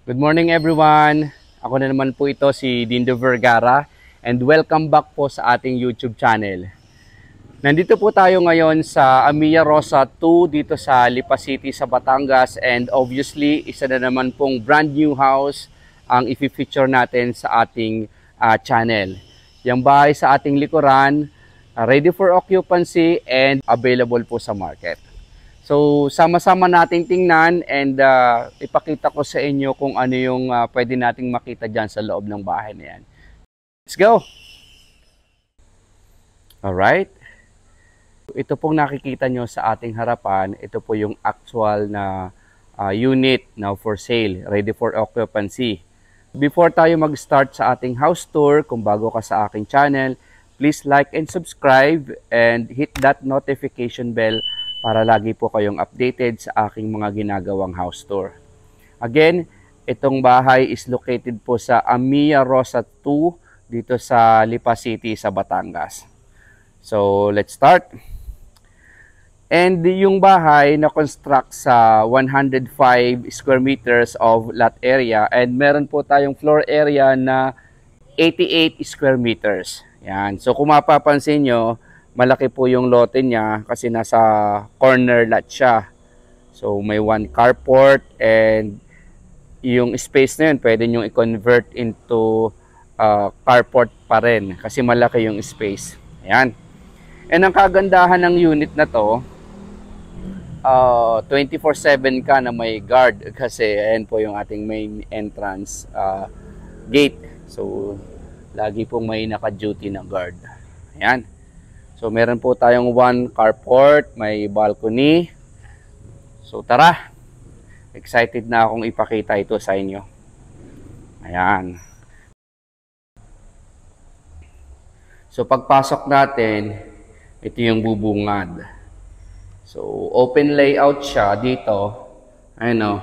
Good morning everyone! Ako na naman po ito si Dindo Vergara and welcome back po sa ating YouTube channel. Nandito po tayo ngayon sa Amiya Rosa 2 dito sa Lipa City sa Batangas and obviously isa na naman pong brand new house ang i-feature natin sa ating channel. Yung bahay sa ating likuran, ready for occupancy and available po sa market. So, sama-sama nating tingnan and ipakita ko sa inyo kung ano yung pwede nating makita dyan sa loob ng bahay na yan. Let's go! Alright. Ito pong nakikita nyo sa ating harapan, ito po yung actual na unit now for sale, ready for occupancy. Before tayo mag-start sa ating house tour, kung bago ka sa aking channel, please like and subscribe and hit that notification bell para lagi po kayong updated sa aking mga ginagawang house tour. Again, itong bahay is located po sa Amiya Rosa 2 dito sa Lipa City sa Batangas. So, let's start. And yung bahay na-construct sa 105 square meters of lot area and meron po tayong floor area na 88 square meters. Yan. So, kung mapapansin nyo, malaki po yung lote niya kasi nasa corner lot siya. So may one carport and yung space na yun pwede nyo i-convert into carport pa rin kasi malaki yung space. Ayan. And ang kagandahan ng unit na to, 24/7 ka na may guard kasi ayan po yung ating main entrance gate. So lagi pong may naka-duty na guard. Ayan. So, meron po tayong one carport, may balcony. So, tara. Excited na akong ipakita ito sa inyo. Ayan. So, pagpasok natin, ito yung bubungad. So, open layout siya dito. Ayan o.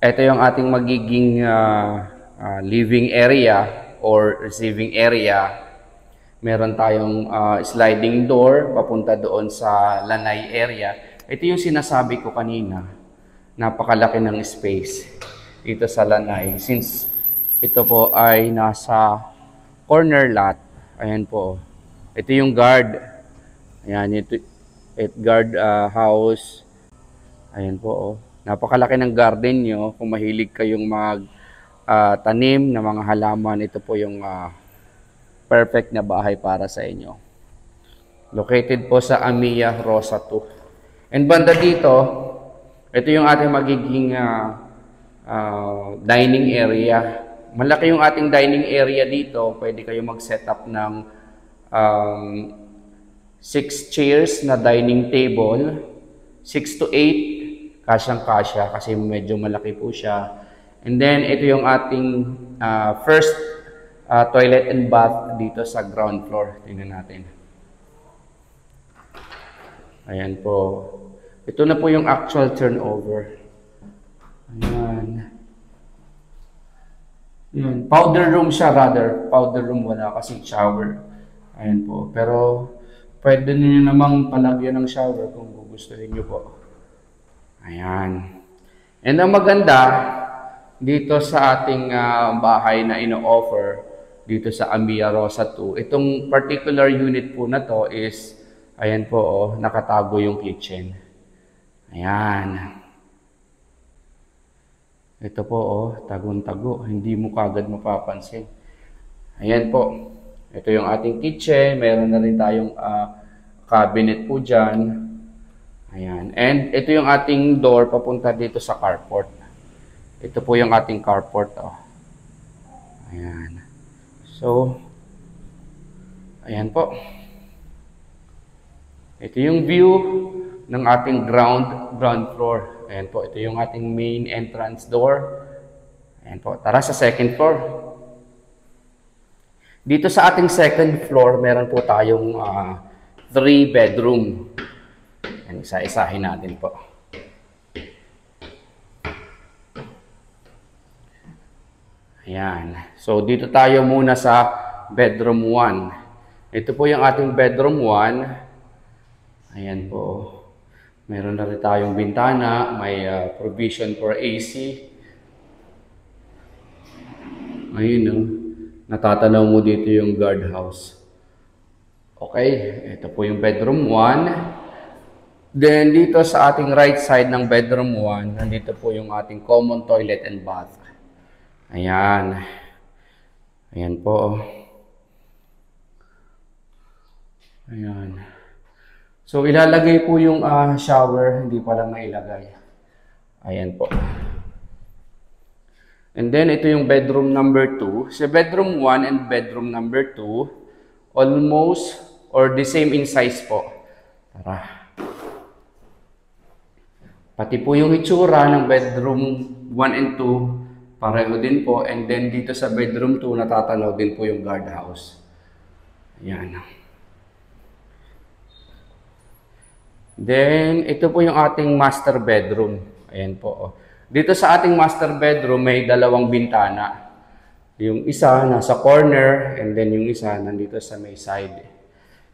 Ito yung ating magiging living area or receiving area. Meron tayong sliding door papunta doon sa lanay area. Ito yung sinasabi ko kanina. Napakalaki ng space dito sa lanay. Since ito po ay nasa corner lot. Ayan po. Ito yung guard. Ayan, ito guard house. Ayan po. Oh. Napakalaki ng garden nyo. Kung mahilig kayong tanim ng mga halaman, ito po yung perfect na bahay para sa inyo. Located po sa Amiya Rosa 2. And banda dito, ito yung ating magiging dining area. Malaki yung ating dining area dito. Pwede kayo mag-set up ng 6 chairs na dining table. 6 to 8, kasyang-kasya kasi medyo malaki po siya. And then, ito yung ating first toilet and bath dito sa ground floor. Tingnan natin. Ayan po. Ito na po yung actual turnover. Ayan. Ayan. Powder room siya rather. Powder room wala kasi shower. Ayan po. Pero pwede niyo namang palagyan ng shower kung gugustuhin niyo po. Ayan. And ang maganda dito sa ating bahay na ino-offer dito sa Amiya Rosa 2. Itong particular unit po na to is, ayan po, oh, nakatago yung kitchen. Ayan. Ito po, oh, tagong-tago. Hindi mo kagad mapapansin. Ayan po. Ito yung ating kitchen. Meron na rin tayong cabinet po dyan. Ayan. And ito yung ating door papunta dito sa carport. Ito po yung ating carport, oh. Ayan. So, ayan po. Ito yung view ng ating ground floor. Ayan po, ito yung ating main entrance door. Ayan po, tara sa second floor. Dito sa ating second floor, meron po tayong 3 bedroom. Ayan, isa-isahin natin po. Ayan. So, dito tayo muna sa bedroom 1. Ito po yung ating bedroom 1. Ayan po. Meron na rin tayong bintana, may provision for AC. Ayun, no? Natatanaw mo dito yung guardhouse. Okay, ito po yung bedroom 1. Then, dito sa ating right side ng bedroom 1, nandito po yung ating common toilet and bath. Ayan. Ayan po. Ayan. So, ilalagay po yung shower, hindi pa lang nailagay. Ayan po. And then, ito yung bedroom number 2. Sa bedroom 1 and bedroom number 2, almost or the same in size po. Tara. Pati po yung itsura ng bedroom 1 and 2, pareho din po. And then dito sa bedroom 2, natatanaw din po yung guardhouse. Ayan. Then, ito po yung ating master bedroom. Ayan po. Dito sa ating master bedroom, may dalawang bintana. Yung isa nasa corner, and then yung isa nandito sa may side.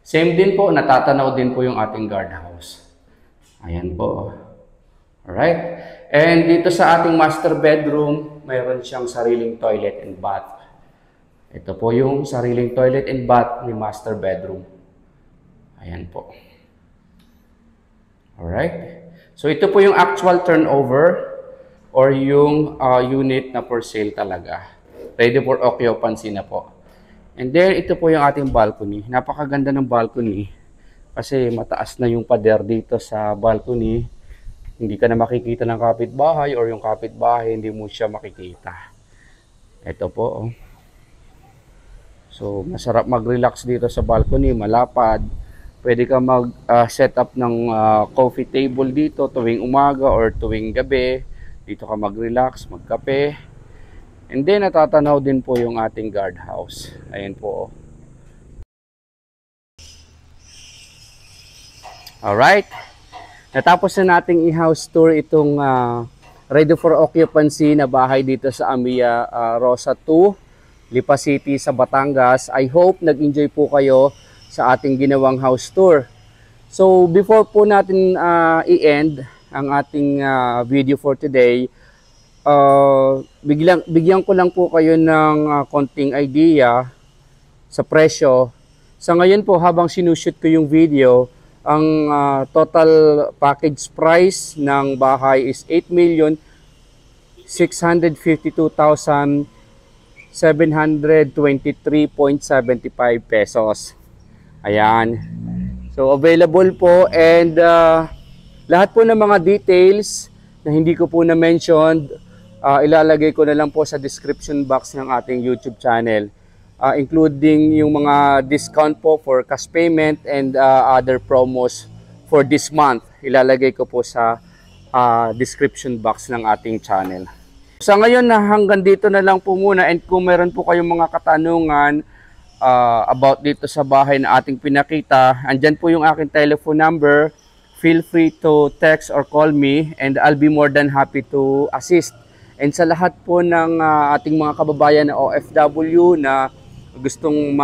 Same din po, natatanaw din po yung ating guardhouse. Ayan po. Alright? And dito sa ating master bedroom, mayroon siyang sariling toilet and bath. Ito po yung sariling toilet and bath ni master bedroom. Ayan po. Alright? So ito po yung actual turnover or yung unit na for sale talaga. Ready for occupancy na po. And then ito po yung ating balcony. Napakaganda ng balcony kasi mataas na yung pader dito sa balcony. Hindi ka na makikita ng kapitbahay or yung kapitbahay hindi mo siya makikita. Ito po. So, masarap mag-relax dito sa balcony, malapad. Pwede ka mag-set up ng coffee table dito tuwing umaga or tuwing gabi. Dito ka mag-relax, magkape. And then, natatanaw din po yung ating guardhouse. Ayan po. Alright. Natapos na nating i-house tour itong ready for occupancy na bahay dito sa Amiya Rosa 2, Lipa City sa Batangas. I hope nag-enjoy po kayo sa ating ginawang house tour. So before po natin i-end ang ating video for today, bigyan ko lang po kayo ng konting idea sa presyo. Sa ngayon po habang sinushoot ko yung video, ang total package price ng bahay is 8,652,723.75 pesos. Ayan. So available po and lahat po ng mga details na hindi ko po na-mentioned, ilalagay ko na lang po sa description box ng ating YouTube channel. Including yung mga discount po for cash payment and other promos for this month. Ilalagay ko po sa description box ng ating channel. Sa ngayon na hanggang dito na lang po muna, and kung meron po kayong mga katanungan about dito sa bahay na ating pinakita, andyan po yung aking telephone number. Feel free to text or call me and I'll be more than happy to assist. And sa lahat po ng ating mga kababayan na OFW na gustong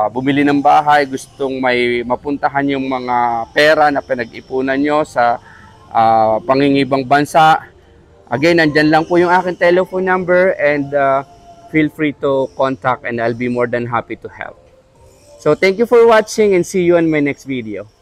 bumili ng bahay, gustong may mapuntahan yung mga pera na pinag-ipunan nyo sa pangingibang bansa. Again, nandyan lang po yung aking telephone number and feel free to contact and I'll be more than happy to help. So thank you for watching and see you on my next video.